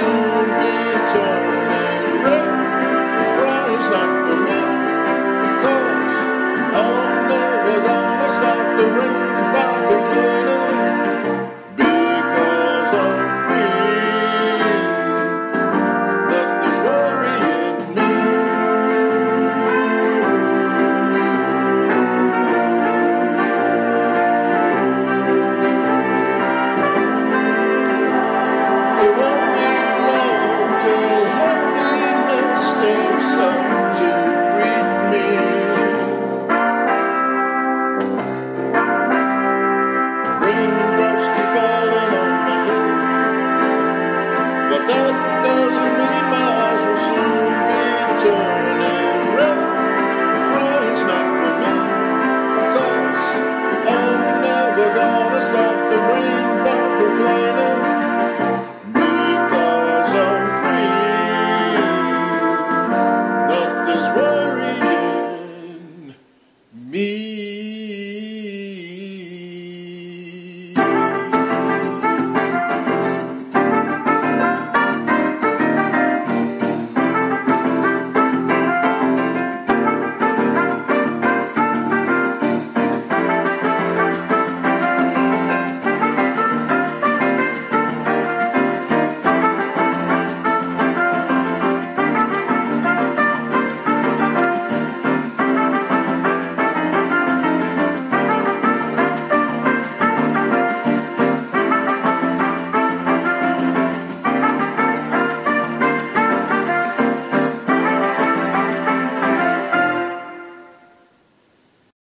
soon be turning red. Crying's not for me, 'cause I'll never gonna stop the rain by complaining, because I'm free. Nothing's worrying me. It won't be long till happiness steps up to greet me. Raindrops keep falling on my head, but that doesn't mean